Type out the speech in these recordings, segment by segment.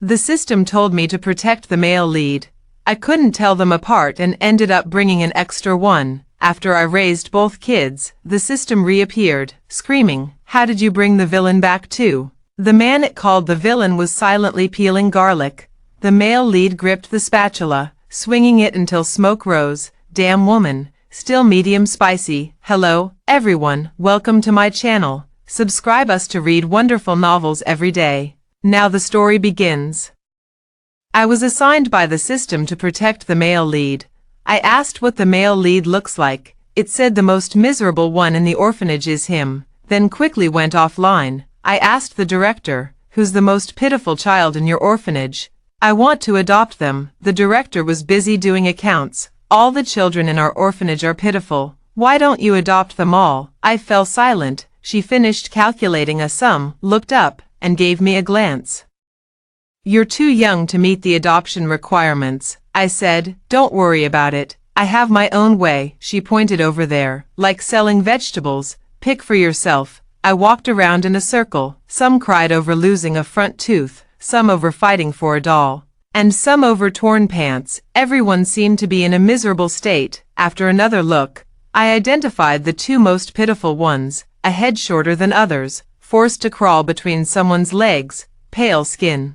The system told me to protect the male lead. I couldn't tell them apart and ended up bringing an extra one. After I raised both kids, the system reappeared, screaming, "How did you bring the villain back too?" The man it called the villain was silently peeling garlic. The male lead gripped the spatula, swinging it until smoke rose. "Damn woman, still medium spicy." Hello, everyone, welcome to my channel. Subscribe us to read wonderful novels every day. Now the story begins. I was assigned by the system to protect the male lead. I asked what the male lead looks like. It said the most miserable one in the orphanage is him, then quickly went offline. I asked the director, "Who's the most pitiful child in your orphanage? I want to adopt them." The director was busy doing accounts. "All the children in our orphanage are pitiful. Why don't you adopt them all?" I fell silent. She finished calculating a sum, looked up, and gave me a glance. "You're too young to meet the adoption requirements," I said. "Don't worry about it. I have my own way." She pointed over there. "Like selling vegetables. Pick for yourself." I walked around in a circle. Some cried over losing a front tooth, some over fighting for a doll, and some over torn pants. Everyone seemed to be in a miserable state. After another look, I identified the two most pitiful ones, a head shorter than others, forced to crawl between someone's legs, pale skin,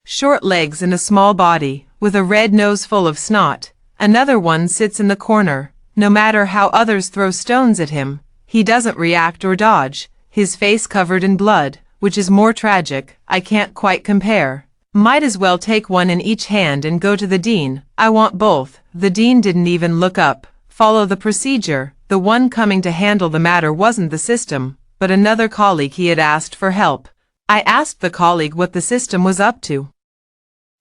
short legs and a small body, with a red nose full of snot. Another one sits in the corner. No matter how others throw stones at him, he doesn't react or dodge, his face covered in blood, which is more tragic. I can't quite compare. Might as well take one in each hand and go to the dean. I want both. The dean didn't even look up. Follow the procedure. The one coming to handle the matter wasn't the system, but another colleague. He had asked for help. I asked the colleague what the system was up to.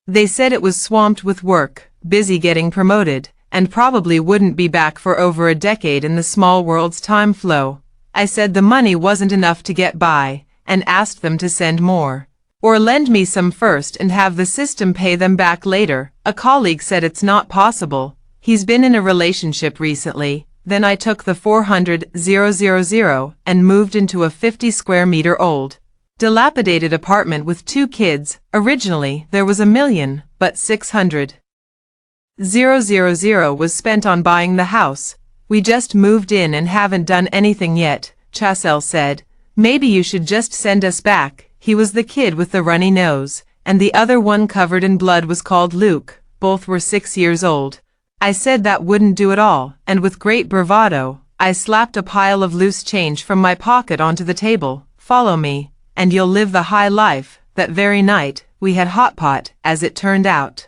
They said it was swamped with work, busy getting promoted, and probably wouldn't be back for over a decade in the small world's time flow. I said the money wasn't enough to get by, and asked them to send more. Or lend me some first and have the system pay them back later. A colleague said it's not possible. He's been in a relationship recently. Then I took the 400,000 and moved into a 50 square meter old, dilapidated apartment with 2 kids. Originally, there was $1 million, but 600,000 was spent on buying the house. We just moved in and haven't done anything yet. Chasel said, "Maybe you should just send us back." He was the kid with the runny nose, and the other one covered in blood was called Luke. Both were 6 years old. I said that wouldn't do at all, and with great bravado, I slapped a pile of loose change from my pocket onto the table. "Follow me, and you'll live the high life." That very night, we had hot pot, as it turned out.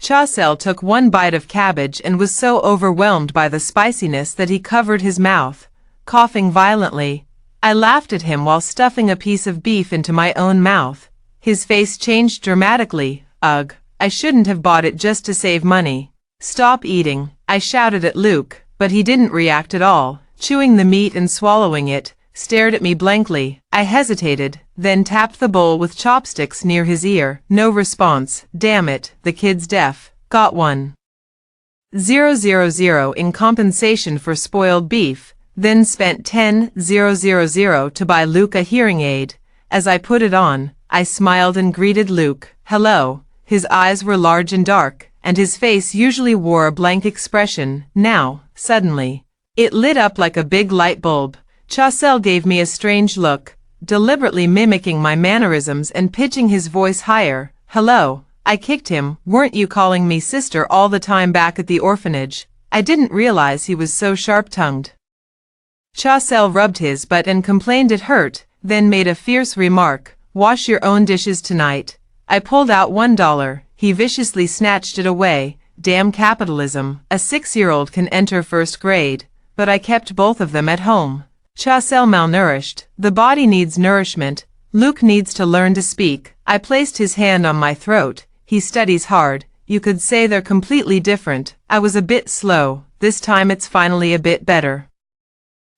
Chasel took one bite of cabbage and was so overwhelmed by the spiciness that he covered his mouth, coughing violently. I laughed at him while stuffing a piece of beef into my own mouth. His face changed dramatically. "Ugh, I shouldn't have bought it just to save money." "Stop eating," I shouted at Luke, but he didn't react at all, chewing the meat and swallowing it, stared at me blankly. I hesitated, then tapped the bowl with chopsticks near his ear. No response. Damn it, the kid's deaf. Got 1,000 in compensation for spoiled beef, then spent 10,000 to buy Luke a hearing aid. As I put it on, I smiled and greeted Luke. "Hello." His eyes were large and dark, and his face usually wore a blank expression. Now, suddenly, it lit up like a big light bulb. Chasel gave me a strange look, deliberately mimicking my mannerisms and pitching his voice higher. "Hello." I kicked him. "Weren't you calling me sister all the time back at the orphanage?" I didn't realize he was so sharp-tongued. Chasel rubbed his butt and complained it hurt, then made a fierce remark. "Wash your own dishes tonight." I pulled out $1. He viciously snatched it away. Damn capitalism. A 6-year-old can enter first grade, but I kept both of them at home. Chasel malnourished. The body needs nourishment. Luke needs to learn to speak. I placed his hand on my throat. He studies hard. You could say they're completely different. I was a bit slow. This time it's finally a bit better.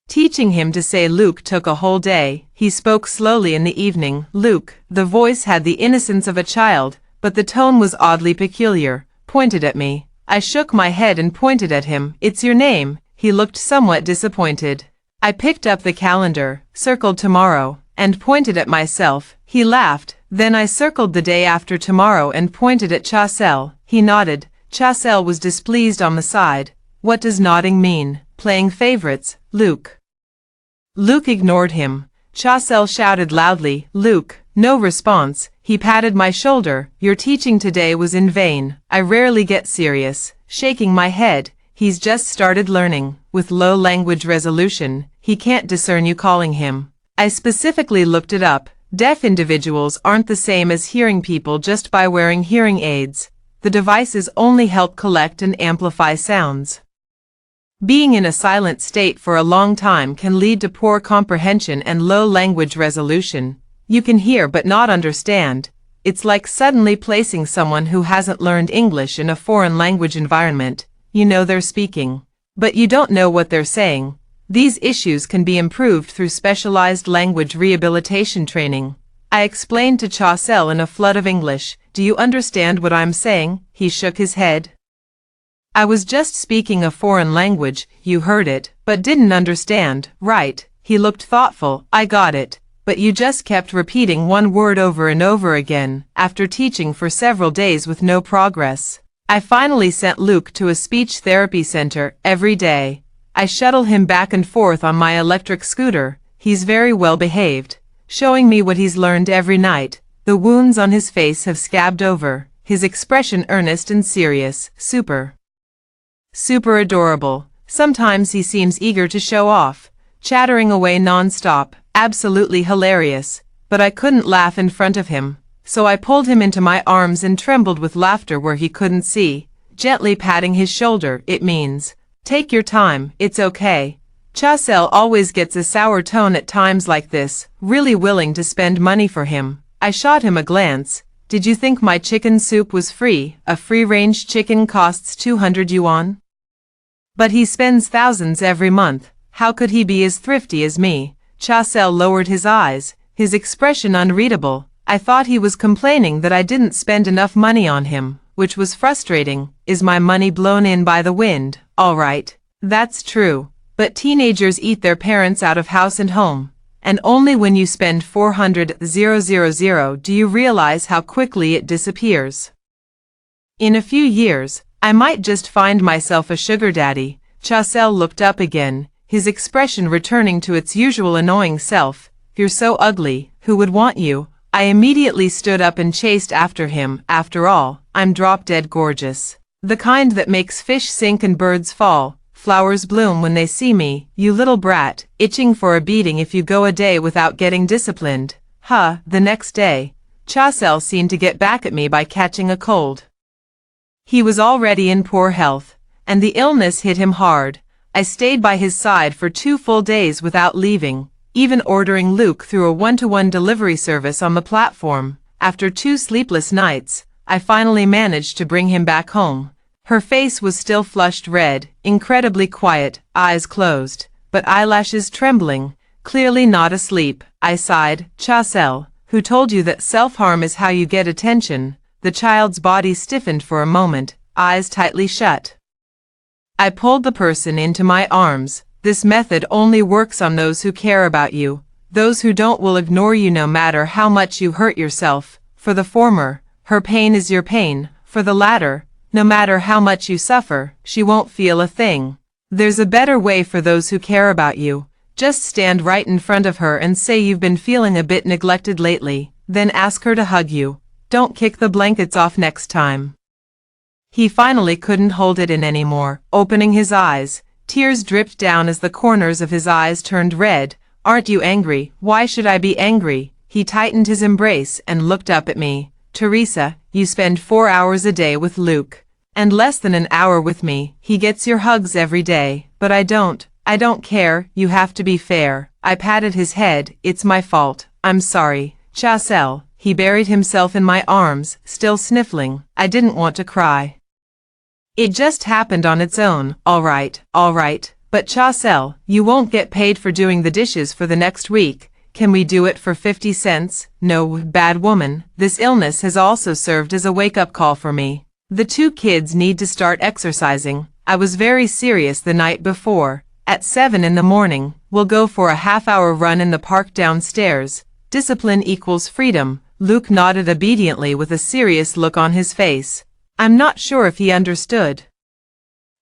Teaching him to say Luke took a whole day. He spoke slowly in the evening. Luke. The voice had the innocence of a child, but the tone was oddly peculiar. Pointed at me. I shook my head and pointed at him. "It's your name." He looked somewhat disappointed. I picked up the calendar, circled tomorrow, and pointed at myself. He laughed. Then I circled the day after tomorrow and pointed at Chasel. He nodded. Chasel was displeased on the side. What does nodding mean? Playing favorites, Luke. Luke ignored him. Chasel shouted loudly, Luke. No response. He patted my shoulder. Your teaching today was in vain. I rarely get serious. Shaking my head. He's just started learning. With low language resolution, he can't discern you calling him. I specifically looked it up. Deaf individuals aren't the same as hearing people just by wearing hearing aids. The devices only help collect and amplify sounds. Being in a silent state for a long time can lead to poor comprehension and low language resolution. You can hear but not understand. It's like suddenly placing someone who hasn't learned English in a foreign language environment. You know they're speaking, but you don't know what they're saying. These issues can be improved through specialized language rehabilitation training. I explained to Chasel in a flood of English. Do you understand what I'm saying? He shook his head. I was just speaking a foreign language, you heard it, but didn't understand, right? He looked thoughtful. I got it. But you just kept repeating one word over and over again, after teaching for several days with no progress. I finally sent Luke to a speech therapy center every day. I shuttle him back and forth on my electric scooter. He's very well behaved, showing me what he's learned every night. The wounds on his face have scabbed over, his expression earnest and serious. Super adorable. Sometimes he seems eager to show off, chattering away non-stop. Absolutely hilarious, but I couldn't laugh in front of him, so I pulled him into my arms and trembled with laughter where he couldn't see, gently patting his shoulder. It means, take your time, it's okay. Chasel always gets a sour tone at times like this, really willing to spend money for him. I shot him a glance. Did you think my chicken soup was free? A free-range chicken costs 200 yuan. But he spends thousands every month. How could he be as thrifty as me? Chasel lowered his eyes, his expression unreadable. I thought he was complaining that I didn't spend enough money on him, which was frustrating. Is my money blown in by the wind? All right, that's true. But teenagers eat their parents out of house and home. And only when you spend 400,000 do you realize how quickly it disappears. In a few years, I might just find myself a sugar daddy. Chasel looked up again, his expression returning to its usual annoying self. You're so ugly, who would want you? I immediately stood up and chased after him. After all, I'm drop-dead gorgeous. The kind that makes fish sink and birds fall. Flowers bloom when they see me. You little brat, itching for a beating if you go a day without getting disciplined. The next day, Chasel seemed to get back at me by catching a cold. He was already in poor health, and the illness hit him hard. I stayed by his side for 2 full days without leaving, even ordering Luke through a one-to-one delivery service on the platform. After 2 sleepless nights, I finally managed to bring him back home. Her face was still flushed red, incredibly quiet, eyes closed, but eyelashes trembling, clearly not asleep. I sighed. Chasel, who told you that self-harm is how you get attention? The child's body stiffened for a moment, eyes tightly shut. I pulled the person into my arms. This method only works on those who care about you. Those who don't will ignore you no matter how much you hurt yourself. For the former, her pain is your pain. For the latter, no matter how much you suffer, she won't feel a thing. There's a better way for those who care about you. Just stand right in front of her and say you've been feeling a bit neglected lately, then ask her to hug you. Don't kick the blankets off next time. He finally couldn't hold it in anymore, opening his eyes. Tears dripped down as the corners of his eyes turned red. Aren't you angry? Why should I be angry? He tightened his embrace and looked up at me. Teresa, you spend 4 hours a day with Luke, and less than an hour with me. He gets your hugs every day, but I don't. I don't care. You have to be fair. I patted his head. It's my fault. I'm sorry. Chasel, he buried himself in my arms, still sniffling. I didn't want to cry. It just happened on its own. All right, but Chasel, you won't get paid for doing the dishes for the next week. Can we do it for 50 cents? No, bad woman. This illness has also served as a wake-up call for me. The 2 kids need to start exercising. I was very serious the night before. At 7 in the morning, we'll go for a half-hour run in the park downstairs. Discipline equals freedom. Luke nodded obediently with a serious look on his face. I'm not sure if he understood.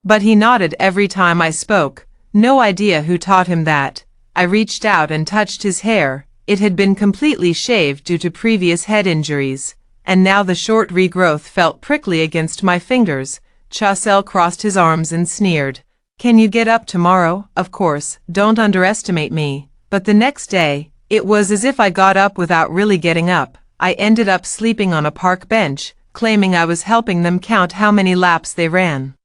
But he nodded every time I spoke. No idea who taught him that. I reached out and touched his hair. It had been completely shaved due to previous head injuries, and now the short regrowth felt prickly against my fingers. Chasel crossed his arms and sneered. Can you get up tomorrow? Of course, don't underestimate me. But the next day, it was as if I got up without really getting up. I ended up sleeping on a park bench, claiming I was helping them count how many laps they ran.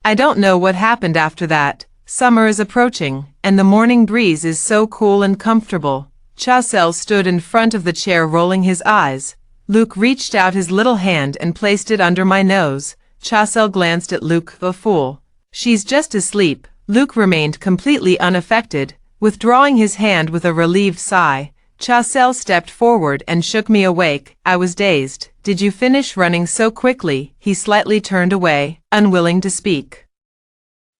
I don't know what happened after that. Summer is approaching, and the morning breeze is so cool and comfortable. Chasel stood in front of the chair rolling his eyes. Luke reached out his little hand and placed it under my nose. Chasel glanced at Luke, the fool. She's just asleep. Luke remained completely unaffected, withdrawing his hand with a relieved sigh. Chasel stepped forward and shook me awake. I was dazed. Did you finish running so quickly? He slightly turned away, unwilling to speak.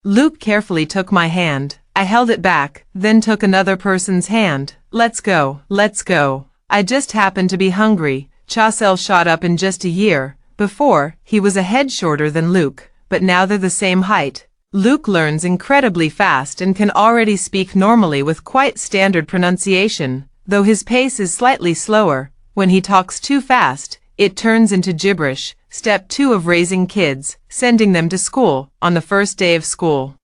Luke carefully took my hand. I held it back, then took another person's hand. Let's go, let's go. I just happened to be hungry. Chasel shot up in just a year. Before, he was a head shorter than Luke, but now they're the same height. Luke learns incredibly fast and can already speak normally with quite standard pronunciation, though his pace is slightly slower. When he talks too fast, it turns into gibberish. Step 2 of raising kids, sending them to school. On the first day of school,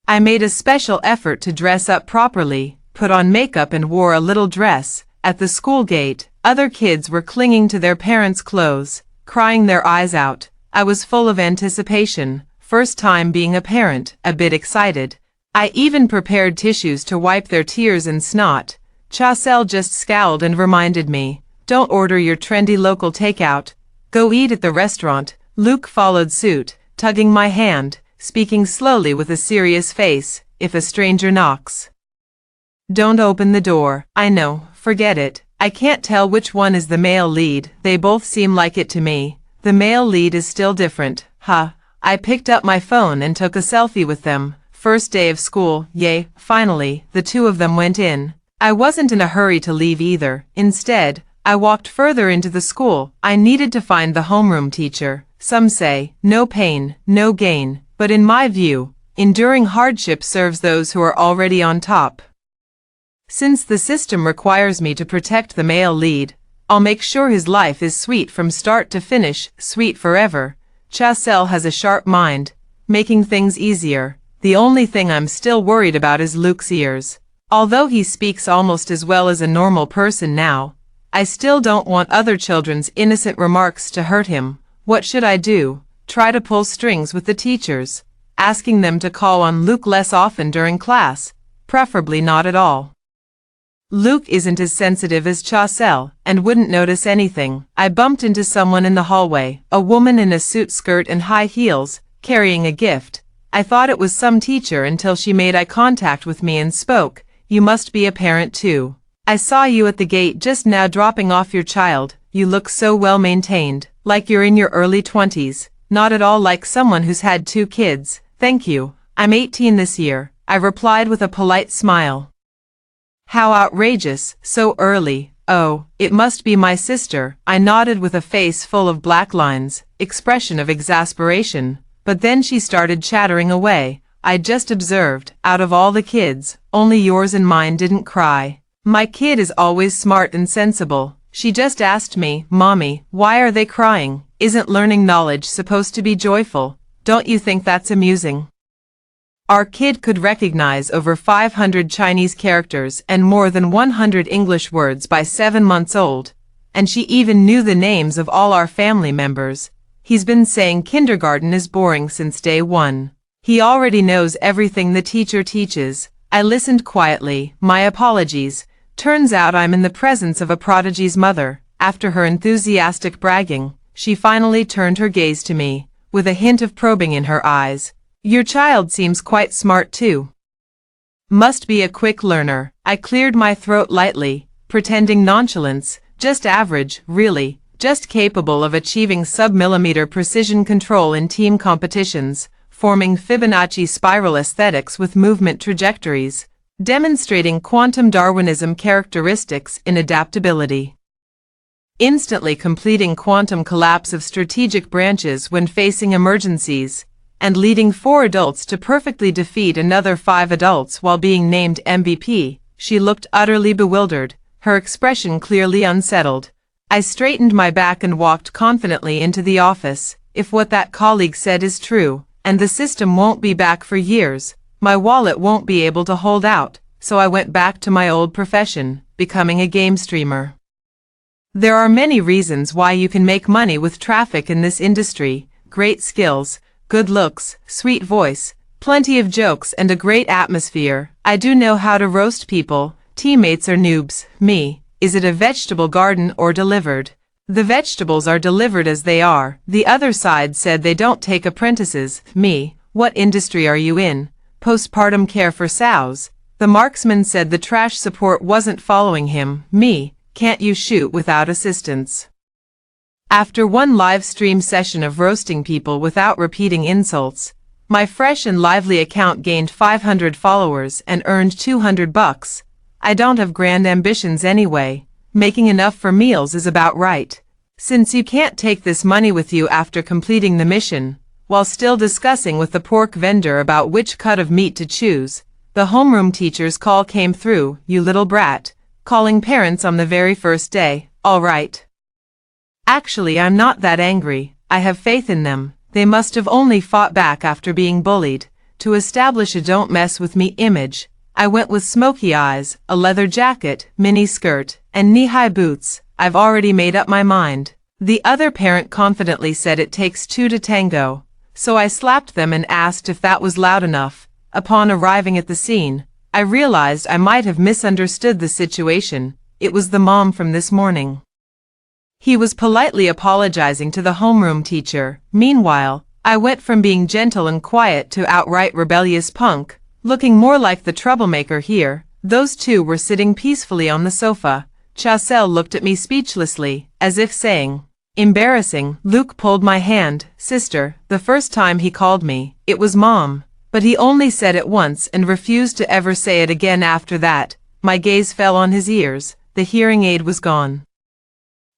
I made a special effort to dress up properly, put on makeup and wore a little dress. At the school gate, other kids were clinging to their parents' clothes, crying their eyes out. I was full of anticipation, first time being a parent, a bit excited. I even prepared tissues to wipe their tears and snot. Chasel just scowled and reminded me, don't order your trendy local takeout. Go eat at the restaurant. Luke followed suit, tugging my hand, speaking slowly with a serious face. If a stranger knocks, don't open the door. I know, forget it. I can't tell which one is the male lead. They both seem like it to me. The male lead is still different. Huh. I picked up my phone and took a selfie with them. First day of school, yay. Finally, the two of them went in. I wasn't in a hurry to leave either. Instead, I walked further into the school. I needed to find the homeroom teacher. Some say, no pain, no gain. But in my view, enduring hardship serves those who are already on top. Since the system requires me to protect the male lead, I'll make sure his life is sweet from start to finish, sweet forever. Chasel has a sharp mind, making things easier. The only thing I'm still worried about is Luke's ears. Although he speaks almost as well as a normal person now, I still don't want other children's innocent remarks to hurt him. What should I do? Try to pull strings with the teachers, asking them to call on Luke less often during class, preferably not at all. Luke isn't as sensitive as Chasel, and wouldn't notice anything. I bumped into someone in the hallway, a woman in a suit skirt and high heels, carrying a gift. I thought it was some teacher until she made eye contact with me and spoke. You must be a parent too. I saw you at the gate just now dropping off your child. You look so well maintained, like you're in your early 20s, not at all like someone who's had 2 kids. Thank you. I'm 18 this year, I replied with a polite smile. How outrageous, so early. Oh, it must be my sister. I nodded with a face full of black lines, expression of exasperation. But then she started chattering away. I just observed, out of all the kids, only yours and mine didn't cry. My kid is always smart and sensible. She just asked me, Mommy, why are they crying? Isn't learning knowledge supposed to be joyful? Don't you think that's amusing? Our kid could recognize over 500 Chinese characters and more than 100 English words by 7 months old. And she even knew the names of all our family members. He's been saying kindergarten is boring since day 1. He already knows everything the teacher teaches. I listened quietly. My apologies. Turns out I'm in the presence of a prodigy's mother. After her enthusiastic bragging, she finally turned her gaze to me, with a hint of probing in her eyes. Your child seems quite smart too. Must be a quick learner. I cleared my throat lightly, pretending nonchalance. Just average, really. Just capable of achieving sub-millimeter precision control in team competitions, forming Fibonacci spiral aesthetics with movement trajectories. demonstrating quantum Darwinism characteristics in adaptability. Instantly completing quantum collapse of strategic branches when facing emergencies, and leading 4 adults to perfectly defeat another 5 adults while being named MVP. She looked utterly bewildered, her expression clearly unsettled. I straightened my back and walked confidently into the office. If what that colleague said is true, and the system won't be back for years, my wallet won't be able to hold out, so I went back to my old profession, becoming a game streamer. There are many reasons why you can make money with traffic in this industry: great skills, good looks, sweet voice, plenty of jokes and a great atmosphere. I do know how to roast people. Teammates are noobs. Me, is it a vegetable garden or delivered? The vegetables are delivered as they are. The other side said they don't take apprentices. Me, what industry are you in? Postpartum care for sows. The marksman said the trash support wasn't following him. Me, can't you shoot without assistance? After one live stream session of roasting people without repeating insults, my fresh and lively account gained 500 followers and earned $200. I don't have grand ambitions anyway. Making enough for meals is about right. Since you can't take this money with you after completing the mission, while still discussing with the pork vendor about which cut of meat to choose, the homeroom teacher's call came through. You little brat, calling parents on the very first day. All right. Actually, I'm not that angry. I have faith in them. They must have only fought back after being bullied. To establish a don't mess with me image, I went with smoky eyes, a leather jacket, mini skirt, and knee-high boots. I've already made up my mind. The other parent confidently said it takes 2 to tango, so I slapped them and asked if that was loud enough. Upon arriving at the scene, I realized I might have misunderstood the situation. It was the mom from this morning. He was politely apologizing to the homeroom teacher. Meanwhile, I went from being gentle and quiet to outright rebellious punk, looking more like the troublemaker here. Those two were sitting peacefully on the sofa. Chasel looked at me speechlessly, as if saying, "Embarrassing." Luke pulled my hand. "Sister." The first time he called me, it was Mom, but he only said it once and refused to ever say it again after that. My gaze fell on his ears. The hearing aid was gone.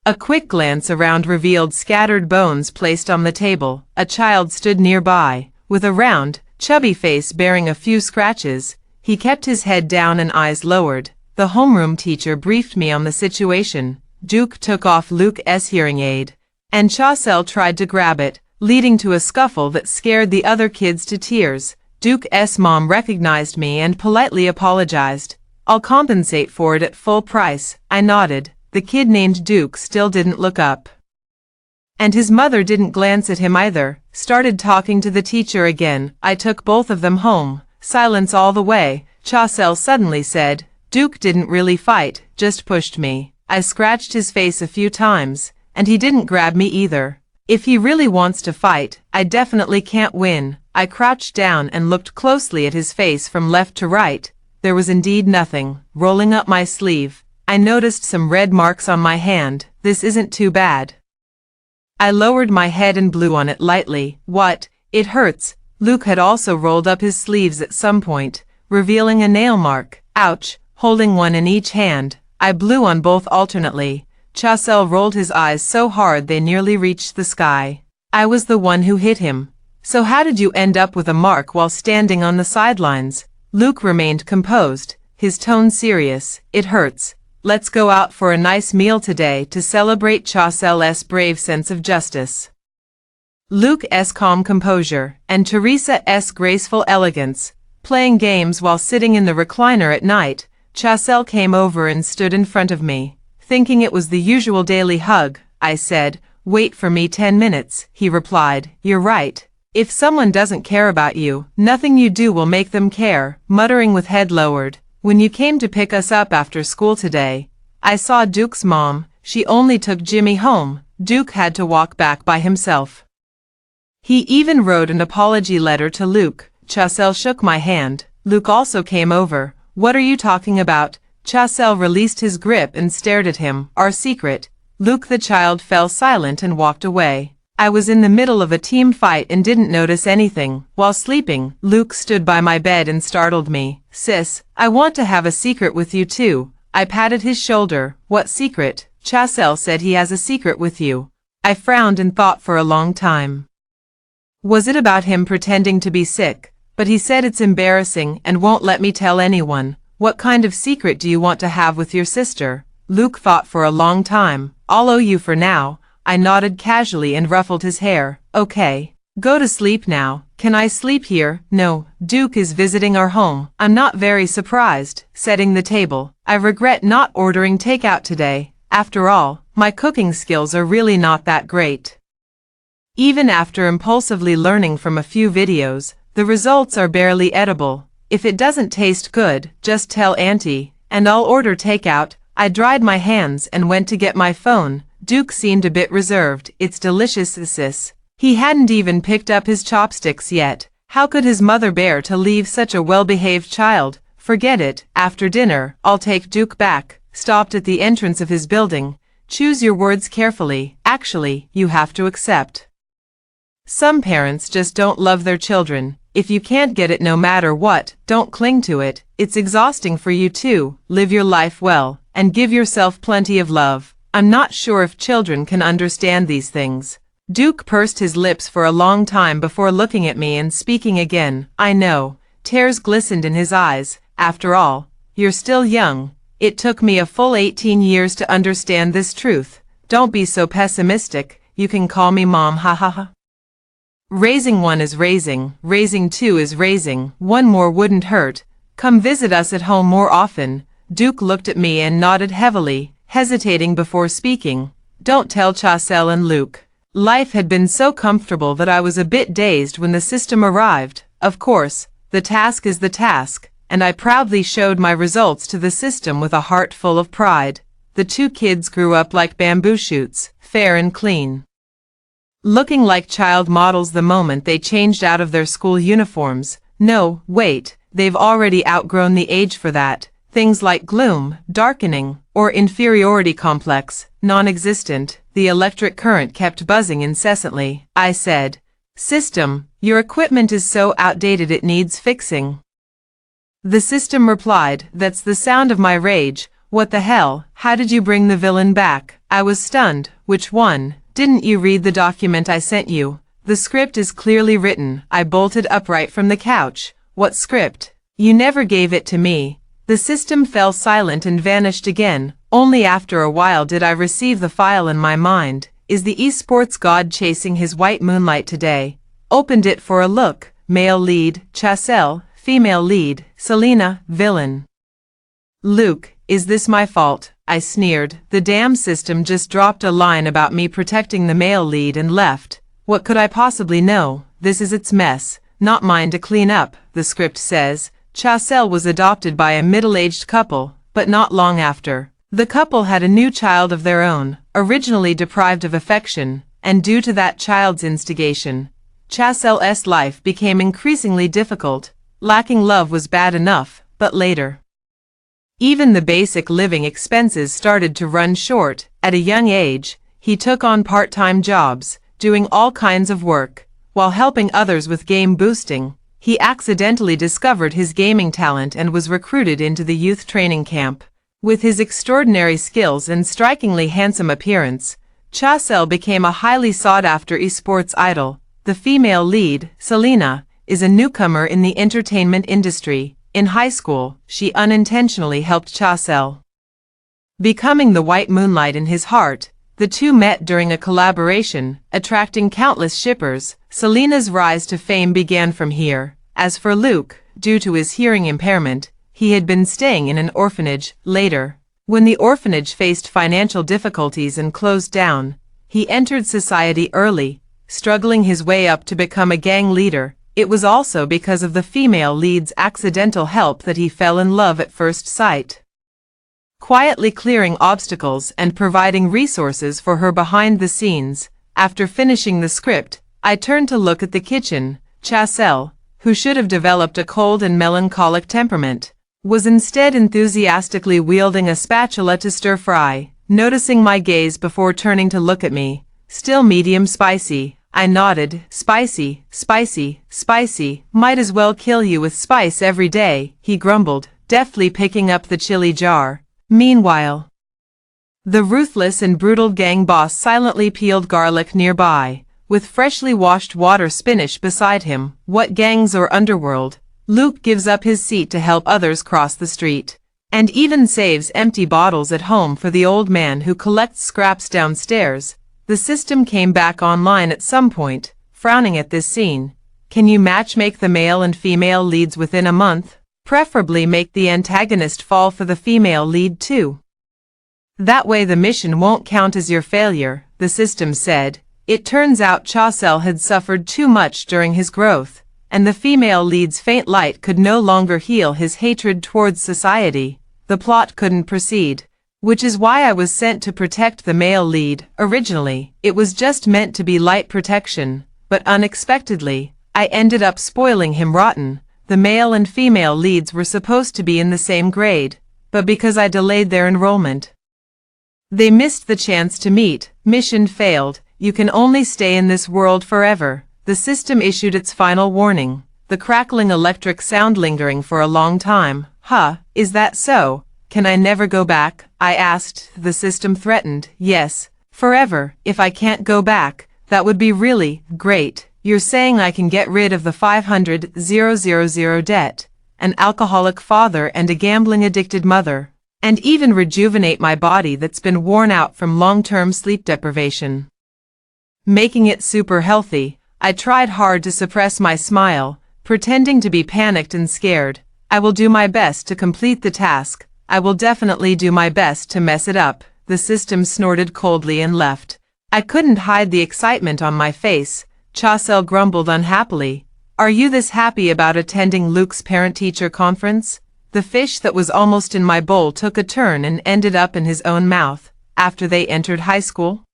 A quick glance around revealed scattered bones placed on the table. A child stood nearby, with a round, chubby face bearing a few scratches. He kept his head down and eyes lowered. The homeroom teacher briefed me on the situation. Duke took off Luke's hearing aid, and Chasel tried to grab it, leading to a scuffle that scared the other kids to tears. Duke's mom recognized me and politely apologized. "I'll compensate for it at full price." I nodded. The kid named Duke still didn't look up. And his mother didn't glance at him either. Started talking to the teacher again. I took both of them home. Silence all the way. Chasel suddenly said, "Duke didn't really fight, just pushed me." I scratched his face a few times, and he didn't grab me either. If he really wants to fight, I definitely can't win. I crouched down and looked closely at his face from left to right. There was indeed nothing. Rolling up my sleeve, I noticed some red marks on my hand. This isn't too bad. I lowered my head and blew on it lightly. "What? It hurts." Luke had also rolled up his sleeves at some point, revealing a nail mark. "Ouch." Holding one in each hand, I blew on both alternately. Chasel rolled his eyes so hard they nearly reached the sky. "I was the one who hit him. So how did you end up with a mark while standing on the sidelines?" Luke remained composed, his tone serious. "It hurts. Let's go out for a nice meal today to celebrate Chasel's brave sense of justice." Luke's calm composure, and Teresa's graceful elegance, playing games while sitting in the recliner at night. Chasel came over and stood in front of me. Thinking it was the usual daily hug, I said, "Wait for me 10 minutes, he replied. "You're right. If someone doesn't care about you, nothing you do will make them care." Muttering with head lowered, "When you came to pick us up after school today, I saw Duke's mom. She only took Jimmy home. Duke had to walk back by himself. He even wrote an apology letter to Luke." Chasel shook my hand. Luke also came over. "What are you talking about?" Chasel released his grip and stared at him. "Our secret." Luke the child fell silent and walked away. I was in the middle of a team fight and didn't notice anything. While sleeping, Luke stood by my bed and startled me. Sis, I want to have a secret with you too. I patted his shoulder. What secret? Chasel said he has a secret with you. I frowned and thought for a long time. Was it about him pretending to be sick? But he said it's embarrassing and won't let me tell anyone. What kind of secret do you want to have with your sister? Luke thought for a long time. I'll owe you for now. I nodded casually and ruffled his hair. Okay. Go to sleep now. Can I sleep here? No, Duke is visiting our home. I'm not very surprised. Setting the table. I regret not ordering takeout today. After all, my cooking skills are really not that great. Even after impulsively learning from a few videos, the results are barely edible. If it doesn't taste good, just tell Auntie, and I'll order takeout. I dried my hands and went to get my phone. Duke seemed a bit reserved. It's delicious, sis. He hadn't even picked up his chopsticks yet. How could his mother bear to leave such a well-behaved child? Forget it. After dinner, I'll take Duke back. Stopped at the entrance of his building. Choose your words carefully. Actually, you have to accept. Some parents just don't love their children. If you can't get it no matter what, don't cling to it. It's exhausting for you too. Live your life well, and give yourself plenty of love. I'm not sure if children can understand these things. Duke pursed his lips for a long time before looking at me and speaking again. I know. Tears glistened in his eyes. After all, you're still young. It took me a full 18 years to understand this truth. Don't be so pessimistic. You can call me Mom, ha ha ha. Raising one is raising two is raising, one more wouldn't hurt. Come visit us at home more often. Duke looked at me and nodded heavily, hesitating before speaking. Don't tell Chasel and Luke. Life had been so comfortable that I was a bit dazed when the system arrived. Of course, the task is the task, and I proudly showed my results to the system with a heart full of pride. The two kids grew up like bamboo shoots, fair and clean, looking like child models the moment they changed out of their school uniforms. No, wait, they've already outgrown the age for that. Things like gloom, darkening, or inferiority complex, non-existent. The electric current kept buzzing incessantly. I said, System, your equipment is so outdated it needs fixing. The system replied, that's the sound of my rage. What the hell? How did you bring the villain back? I was stunned. Which one? Didn't you read the document I sent you? The script is clearly written. I bolted upright from the couch. What script? You never gave it to me. The system fell silent and vanished again. Only after a while did I receive the file in my mind. Is the esports god chasing his white moonlight today? Opened it for a look. Male lead, Chasel. Female lead, Selena. Villain, Luke. Is this my fault? I sneered. The damn system just dropped a line about me protecting the male lead and left. What could I possibly know? This is its mess, not mine to clean up. The script says, Chasel was adopted by a middle-aged couple, but not long after. The couple had a new child of their own, originally deprived of affection, and due to that child's instigation, Chasel's life became increasingly difficult. Lacking love was bad enough, but later, even the basic living expenses started to run short. At a young age, he took on part-time jobs, doing all kinds of work. While helping others with game boosting, he accidentally discovered his gaming talent and was recruited into the youth training camp. With his extraordinary skills and strikingly handsome appearance, Chasel became a highly sought-after esports idol. The female lead, Selena, is a newcomer in the entertainment industry. In high school, she unintentionally helped Chasel, becoming the white moonlight in his heart. The two met during a collaboration, attracting countless shippers. Selena's rise to fame began from here. As for Luke, due to his hearing impairment, he had been staying in an orphanage. Later, when the orphanage faced financial difficulties and closed down, he entered society early, struggling his way up to become a gang leader. It was also because of the female lead's accidental help that he fell in love at first sight, quietly clearing obstacles and providing resources for her behind the scenes. After finishing the script, I turned to look at the kitchen. Chasel, who should have developed a cold and melancholic temperament, was instead enthusiastically wielding a spatula to stir fry. Noticing my gaze before turning to look at me, Still medium spicy. I nodded. Spicy, spicy, spicy. Might as well kill you with spice every day, he grumbled, deftly picking up the chili jar. Meanwhile, the ruthless and brutal gang boss silently peeled garlic nearby, with freshly washed water spinach beside him. What gangs or underworld? Luke gives up his seat to help others cross the street, and even saves empty bottles at home for the old man who collects scraps downstairs. The system came back online at some point, frowning at this scene. Can you matchmake the male and female leads within a month? Preferably make the antagonist fall for the female lead too. That way the mission won't count as your failure, the system said. It turns out Chaucel had suffered too much during his growth, and the female lead's faint light could no longer heal his hatred towards society. The plot couldn't proceed, which is why I was sent to protect the male lead. Originally, it was just meant to be light protection, but unexpectedly, I ended up spoiling him rotten. The male and female leads were supposed to be in the same grade, but because I delayed their enrollment, they missed the chance to meet. Mission failed. You can only stay in this world forever. The system issued its final warning, the crackling electric sound lingering for a long time. Huh, is that so? Can I never go back? I asked. The system threatened. Yes, forever. If I can't go back, that would be really great. You're saying I can get rid of the 500,000 debt, an alcoholic father and a gambling-addicted mother, and even rejuvenate my body that's been worn out from long-term sleep deprivation, making it super healthy. I tried hard to suppress my smile, pretending to be panicked and scared. I will do my best to complete the task. I will definitely do my best to mess it up. The system snorted coldly and left. I couldn't hide the excitement on my face. Chaucel grumbled unhappily. Are you this happy about attending Luke's parent-teacher conference? The fish that was almost in my bowl took a turn and ended up in his own mouth. After they entered high school,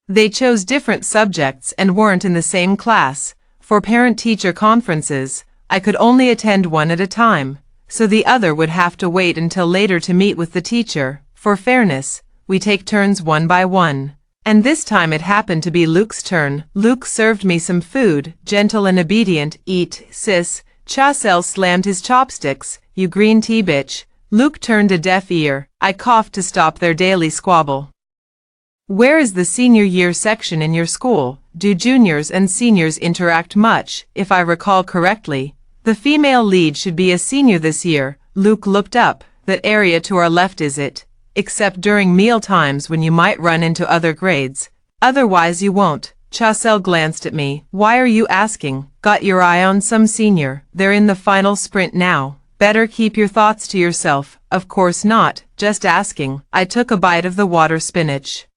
they chose different subjects and weren't in the same class. For parent-teacher conferences, I could only attend one at a time, so the other would have to wait until later to meet with the teacher. For fairness, we take turns one by one. And this time it happened to be Luke's turn. Luke served me some food, gentle and obedient. Eat, sis. Chaucel slammed his chopsticks. You green tea bitch. Luke turned a deaf ear. I coughed to stop their daily squabble. Where is the senior year section in your school? Do juniors and seniors interact much? If I recall correctly, the female lead should be a senior this year. Luke looked up. That area to our left is it? Except during meal times when you might run into other grades. Otherwise you won't. Chaucel glanced at me. Why are you asking? Got your eye on some senior? They're in the final sprint now. Better keep your thoughts to yourself. Of course not, just asking. I took a bite of the water spinach.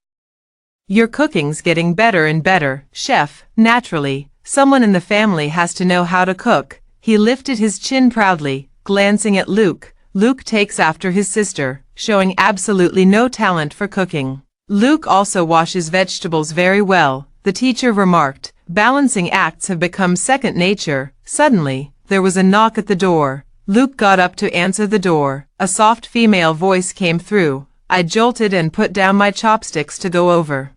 Your cooking's getting better and better, chef. Naturally, someone in the family has to know how to cook. He lifted his chin proudly, glancing at Luke. Luke takes after his sister, showing absolutely no talent for cooking. Luke also washes vegetables very well, the teacher remarked. Balancing acts have become second nature. Suddenly, there was a knock at the door. Luke got up to answer the door. A soft female voice came through. I jolted and put down my chopsticks to go over.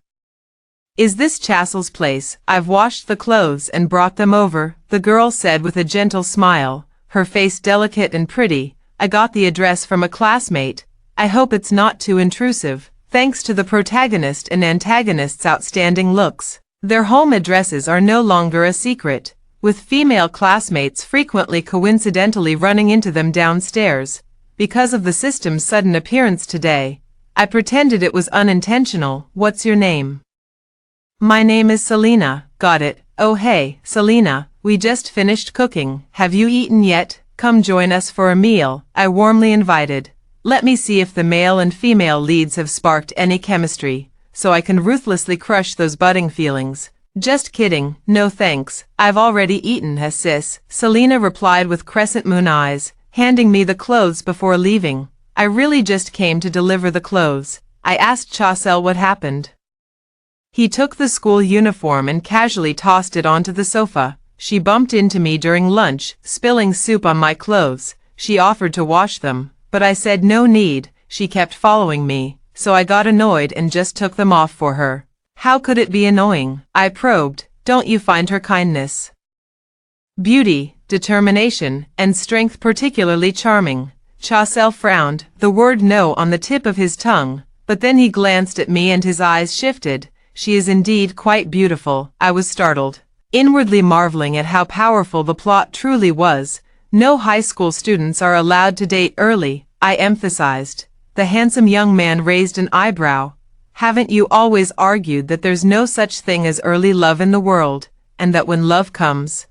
Is this Chaucel's place? I've washed the clothes and brought them over, the girl said with a gentle smile, her face delicate and pretty. I got the address from a classmate. I hope it's not too intrusive. Thanks to the protagonist and antagonist's outstanding looks, their home addresses are no longer a secret, with female classmates frequently coincidentally running into them downstairs. Because of the system's sudden appearance today, I pretended it was unintentional. What's your name? My name is Selena. Got it. Oh hey, Selena, we just finished cooking. Have you eaten yet? Come join us for a meal, I warmly invited. Let me see if the male and female leads have sparked any chemistry, so I can ruthlessly crush those budding feelings. Just kidding, no thanks, I've already eaten, sis, Selena replied with crescent moon eyes, handing me the clothes before leaving. I really just came to deliver the clothes. I asked Chaucel what happened. He took the school uniform and casually tossed it onto the sofa. She bumped into me during lunch, spilling soup on my clothes. She offered to wash them, but I said no need. She kept following me, so I got annoyed and just took them off for her. How could it be annoying? I probed. Don't you find her kindness, beauty, determination, and strength particularly charming? Chaucel frowned, the word no on the tip of his tongue, but then he glanced at me and his eyes shifted. She is indeed quite beautiful. I was startled, inwardly marveling at how powerful the plot truly was. No high school students are allowed to date early, I emphasized. The handsome young man raised an eyebrow. Haven't you always argued that there's no such thing as early love in the world, and that when love comes,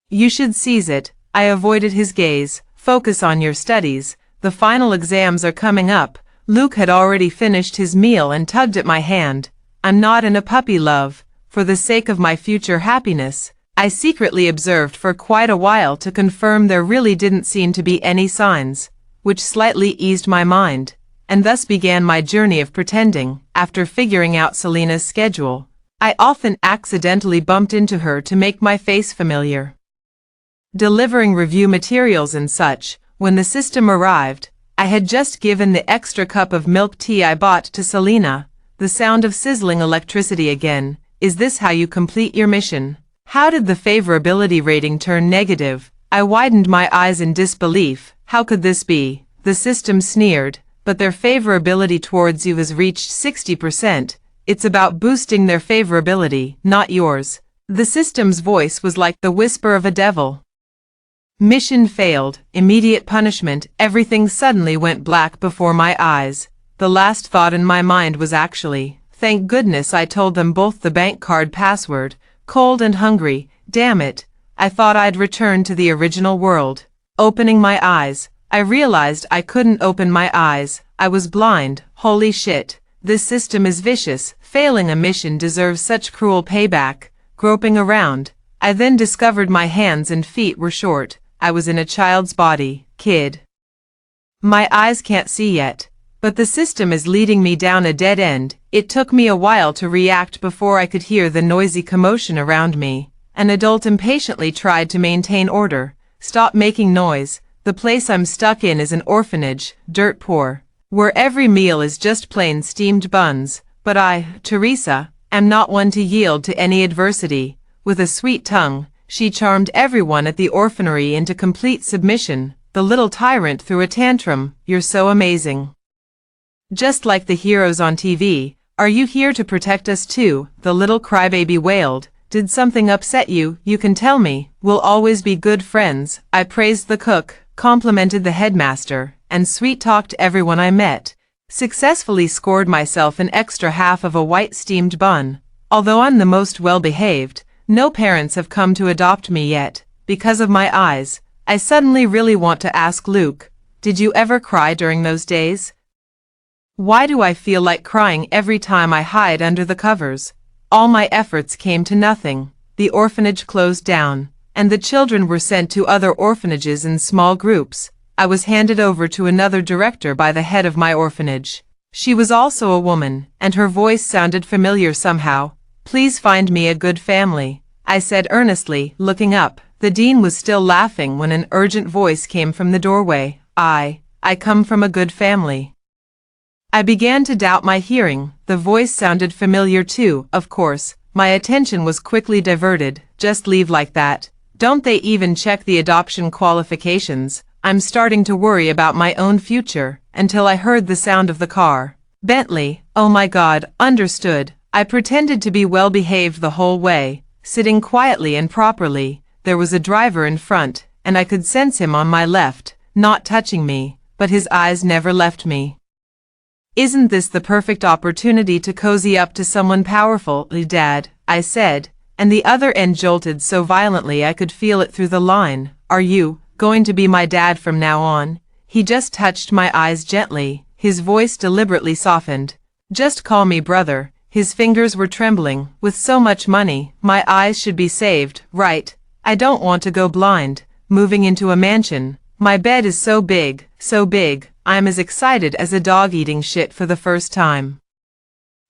you should seize it? I avoided his gaze. Focus on your studies. The final exams are coming up. Luke had already finished his meal and tugged at my hand. I'm not in a puppy love. For the sake of my future happiness, I secretly observed for quite a while to confirm there really didn't seem to be any signs, which slightly eased my mind, and thus began my journey of pretending. After figuring out Selena's schedule, I often accidentally bumped into her to make my face familiar. Delivering review materials and such, when the system arrived, I had just given the extra cup of milk tea I bought to Selena. The sound of sizzling electricity again. Is this how you complete your mission? How did the favorability rating turn negative? I widened my eyes in disbelief. How could this be? The system sneered, but their favorability towards you has reached 60%. It's about boosting their favorability, not yours. The system's voice was like the whisper of a devil. Mission failed. Immediate punishment. Everything suddenly went black before my eyes. The last thought in my mind was actually, thank goodness I told them both the bank card password. Cold and hungry. Damn it. I thought I'd returned to the original world. Opening my eyes, I realized I couldn't open my eyes. I was blind. Holy shit. This system is vicious. Failing a mission deserves such cruel payback. Groping around, I then discovered my hands and feet were short. I was in a child's body. Kid. My eyes can't see yet, but the system is leading me down a dead end. It took me a while to react before I could hear the noisy commotion around me. An adult impatiently tried to maintain order. Stop making noise. The place I'm stuck in is an orphanage, dirt poor, where every meal is just plain steamed buns. But I, Teresa, am not one to yield to any adversity. With a sweet tongue, she charmed everyone at the orphanary into complete submission. The little tyrant threw a tantrum. You're so amazing. Just like the heroes on TV. Are you here to protect us too? The little crybaby wailed. Did something upset you? You can tell me. We'll always be good friends. I praised the cook, complimented the headmaster, and sweet-talked everyone I met. Successfully scored myself an extra half of a white steamed bun. Although I'm the most well-behaved, no parents have come to adopt me yet. Because of my eyes, I suddenly really want to ask Luke, did you ever cry during those days? Why do I feel like crying every time I hide under the covers? All my efforts came to nothing. The orphanage closed down, and the children were sent to other orphanages in small groups. I was handed over to another director by the head of my orphanage. She was also a woman, and her voice sounded familiar somehow. Please find me a good family, I said earnestly, looking up. The dean was still laughing when an urgent voice came from the doorway. I come from a good family. I began to doubt my hearing. The voice sounded familiar too, of course. My attention was quickly diverted. Just leave like that. Don't they even check the adoption qualifications? I'm starting to worry about my own future, until I heard the sound of the car. Bentley, oh my God, understood. I pretended to be well-behaved the whole way, sitting quietly and properly. There was a driver in front, and I could sense him on my left, not touching me, but his eyes never left me. Isn't this the perfect opportunity to cozy up to someone powerful, Dad? I said, and the other end jolted so violently I could feel it through the line. Are you going to be my dad from now on? He just touched my eyes gently, his voice deliberately softened. Just call me brother. His fingers were trembling. With so much money, my eyes should be saved, right? I don't want to go blind. Moving into a mansion. My bed is so big, I'm as excited as a dog eating shit for the first time.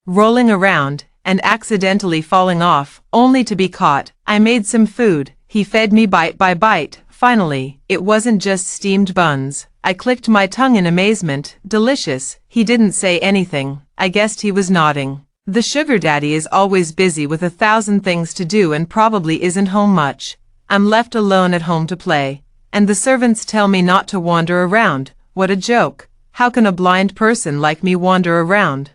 Rolling around, and accidentally falling off, only to be caught. I made some food. He fed me bite by bite. Finally, it wasn't just steamed buns. I clicked my tongue in amazement. Delicious. He didn't say anything. I guessed he was nodding. The sugar daddy is always busy with 1,000 things to do and probably isn't home much. I'm left alone at home to play. And the servants tell me not to wander around. What a joke. How can a blind person like me wander around?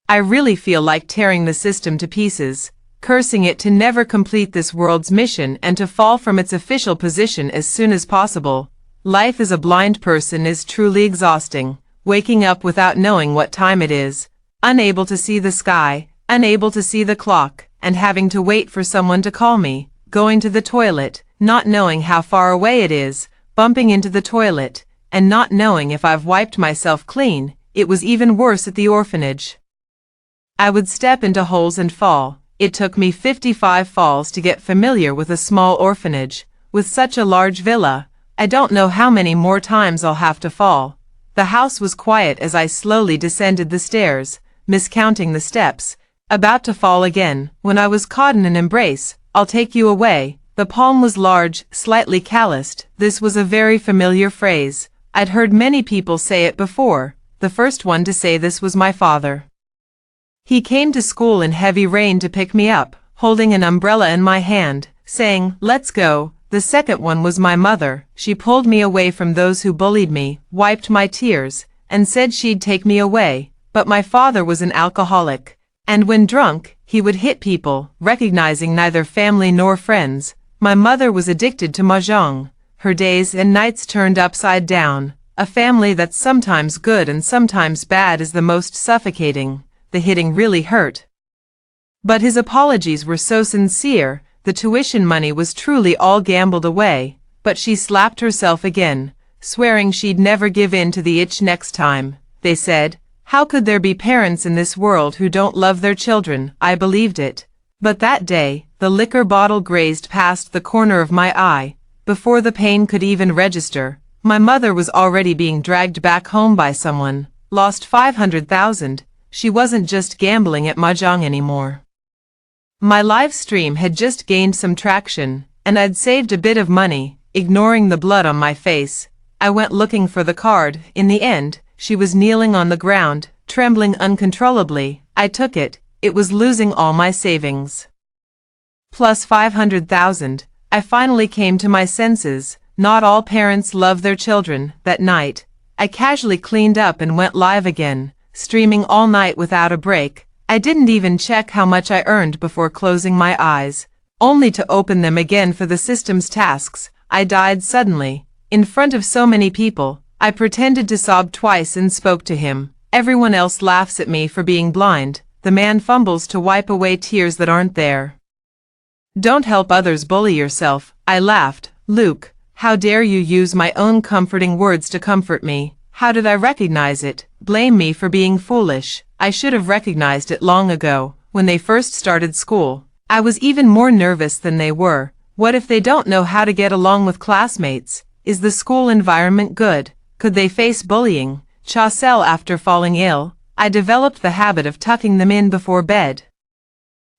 I really feel like tearing the system to pieces, cursing it to never complete this world's mission and to fall from its official position as soon as possible. Life as a blind person is truly exhausting, waking up without knowing what time it is, unable to see the sky, unable to see the clock, and having to wait for someone to call me, going to the toilet, not knowing how far away it is, bumping into the toilet, and not knowing if I've wiped myself clean. It was even worse at the orphanage. I would step into holes and fall. It took me 55 falls to get familiar with a small orphanage. With such a large villa, I don't know how many more times I'll have to fall. The house was quiet as I slowly descended the stairs, miscounting the steps, about to fall again, when I was caught in an embrace. I'll take you away. The palm was large, slightly calloused. This was a very familiar phrase. I'd heard many people say it before. The first one to say this was my father. He came to school in heavy rain to pick me up, holding an umbrella in my hand, saying, "Let's go." The second one was my mother. She pulled me away from those who bullied me, wiped my tears, and said she'd take me away. But my father was an alcoholic, and when drunk, he would hit people, recognizing neither family nor friends. My mother was addicted to mahjong. Her days and nights turned upside down. A family that's sometimes good and sometimes bad is the most suffocating. The hitting really hurt. But his apologies were so sincere. The tuition money was truly all gambled away. But she slapped herself again, swearing she'd never give in to the itch next time. They said, "How could there be parents in this world who don't love their children?" I believed it. But that day, the liquor bottle grazed past the corner of my eye. Before the pain could even register, my mother was already being dragged back home by someone. Lost 500,000. She wasn't just gambling at mahjong anymore. My live stream had just gained some traction, and I'd saved a bit of money. Ignoring the blood on my face, I went looking for the card. In the end, she was kneeling on the ground, trembling uncontrollably. I took it. It was losing all my savings. Plus 500,000. I finally came to my senses. Not all parents love their children. That night, I casually cleaned up and went live again, streaming all night without a break. I didn't even check how much I earned before closing my eyes, only to open them again for the system's tasks. I died suddenly, in front of so many people. I pretended to sob twice and spoke to him. Everyone else laughs at me for being blind. The man fumbles to wipe away tears that aren't there. "Don't help others, bully yourself." I laughed. "Luke, how dare you use my own comforting words to comfort me? How did I recognize it? Blame me for being foolish. I should have recognized it long ago, when they first started school. I was even more nervous than they were. What if they don't know how to get along with classmates? Is the school environment good? Could they face bullying? Chaucel after falling ill, I developed the habit of tucking them in before bed.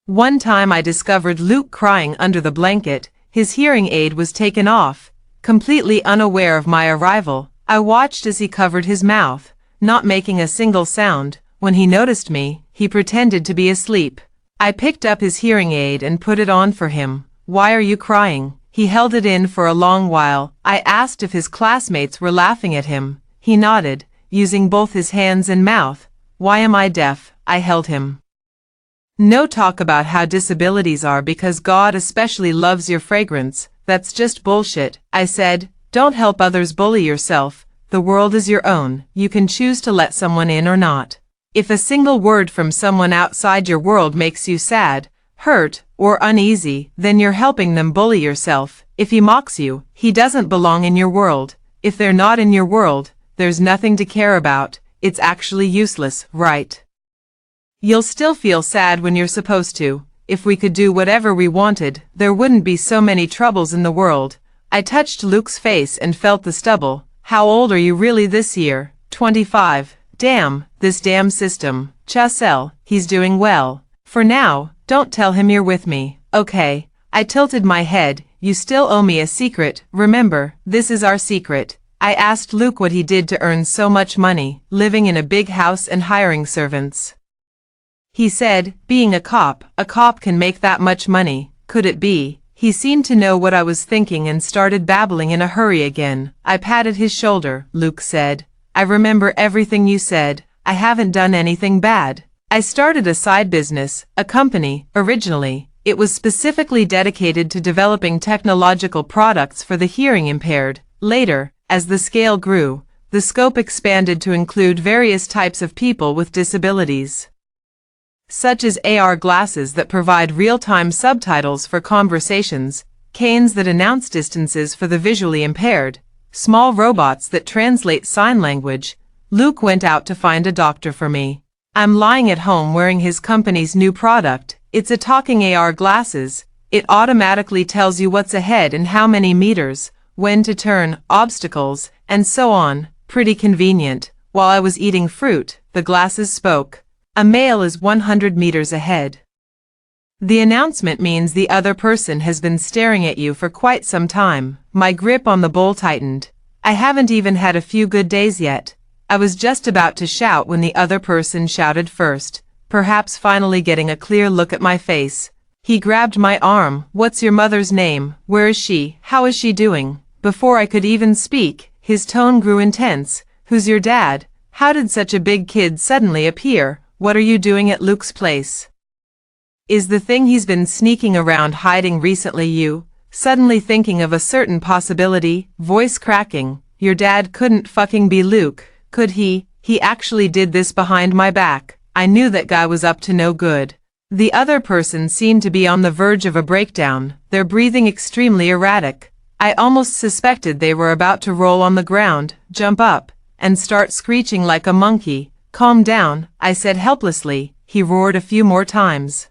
One time I discovered Luke crying under the blanket. His hearing aid was taken off. Completely unaware of my arrival, I watched as he covered his mouth, not making a single sound. When he noticed me, he pretended to be asleep. I picked up his hearing aid and put it on for him. "Why are you crying?" He held it in for a long while. I asked if his classmates were laughing at him. He nodded, using both his hands and mouth. "Why am I deaf?" I held him. No talk about how disabilities are because God especially loves your fragrance. That's just bullshit. I said, "Don't help others, bully yourself. The world is your own. You can choose to let someone in or not. If a single word from someone outside your world makes you sad, hurt, or uneasy, then you're helping them. Bully yourself. If he mocks you, he doesn't belong in your world. If they're not in your world, there's nothing to care about. It's actually useless, right? You'll still feel sad when you're supposed to. If we could do whatever we wanted, there wouldn't be so many troubles in the world." I touched Luke's face and felt the stubble. "How old are you really this year?" 25. "Damn, this damn system." "Chaucel, he's doing well. For now, don't tell him you're with me, okay?" I tilted my head. "You still owe me a secret, remember, this is our secret." I asked Luke what he did to earn so much money, living in a big house and hiring servants. He said, being a cop can make that much money, could it be? He seemed to know what I was thinking and started babbling in a hurry again. I patted his shoulder. Luke said, I remember everything you said. I haven't done anything bad. I started a side business, a company, originally. It was specifically dedicated to developing technological products for the hearing impaired. Later, as the scale grew, the scope expanded to include various types of people with disabilities, such as AR glasses that provide real-time subtitles for conversations, canes that announce distances for the visually impaired, small robots that translate sign language. Luke went out to find a doctor for me. I'm lying at home wearing his company's new product. It's a talking AR glasses. It automatically tells you what's ahead and how many meters, when to turn, obstacles, and so on. Pretty convenient. While I was eating fruit, the glasses spoke. A male is 100 meters ahead. The announcement means the other person has been staring at you for quite some time. My grip on the bowl tightened. I haven't even had a few good days yet. I was just about to shout when the other person shouted first, perhaps finally getting a clear look at my face. He grabbed my arm. What's your mother's name? Where is she? How is she doing? Before I could even speak, his tone grew intense. Who's your dad? How did such a big kid suddenly appear? What are you doing at Luke's place? Is the thing he's been sneaking around hiding recently you? Suddenly thinking of a certain possibility, voice cracking. Your dad couldn't fucking be Luke, could he? He actually did this behind my back. I knew that guy was up to no good. The other person seemed to be on the verge of a breakdown, their breathing extremely erratic. I almost suspected they were about to roll on the ground, jump up, and start screeching like a monkey. Calm down, I said helplessly. He roared a few more times.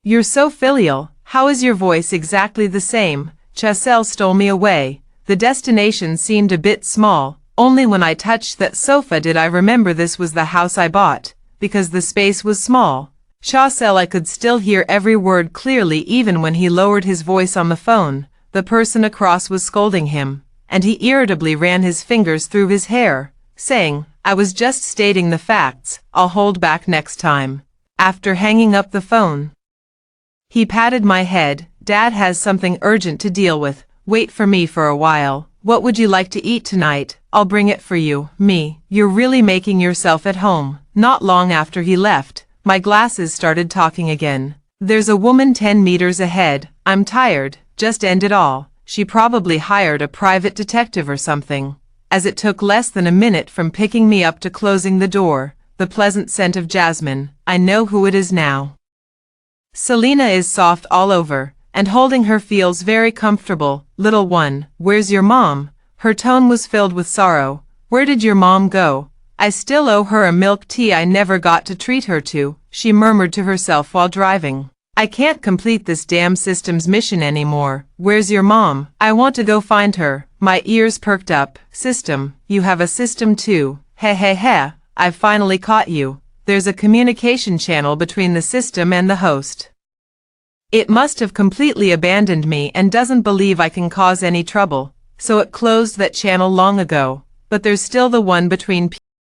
You're so filial. How is your voice exactly the same? Chasel stole me away. The destination seemed a bit small. Only when I touched that sofa did I remember this was the house I bought, because the space was small. Chasel, I could still hear every word clearly even when he lowered his voice on the phone. The person across was scolding him, and he irritably ran his fingers through his hair, saying, I was just stating the facts. I'll hold back next time. After hanging up the phone, he patted my head. Dad has something urgent to deal with. Wait for me for a while. What would you like to eat tonight? I'll bring it for you. Me, you're really making yourself at home. Not long after he left, my glasses started talking again. There's a woman 10 meters ahead. I'm tired. Just end it all. She probably hired a private detective or something. As it took less than a minute from picking me up to closing the door, the pleasant scent of jasmine. I know who it is now. Selena is soft all over, and holding her feels very comfortable. Little one, where's your mom? Her tone was filled with sorrow. Where did your mom go? I still owe her a milk tea I never got to treat her to, she murmured to herself while driving. I can't complete this damn system's mission anymore. Where's your mom? I want to go find her. My ears perked up. System, you have a system too. Heh heh heh, I've finally caught you. There's a communication channel between the system and the host. It must have completely abandoned me and doesn't believe I can cause any trouble, so it closed that channel long ago. But there's still the one between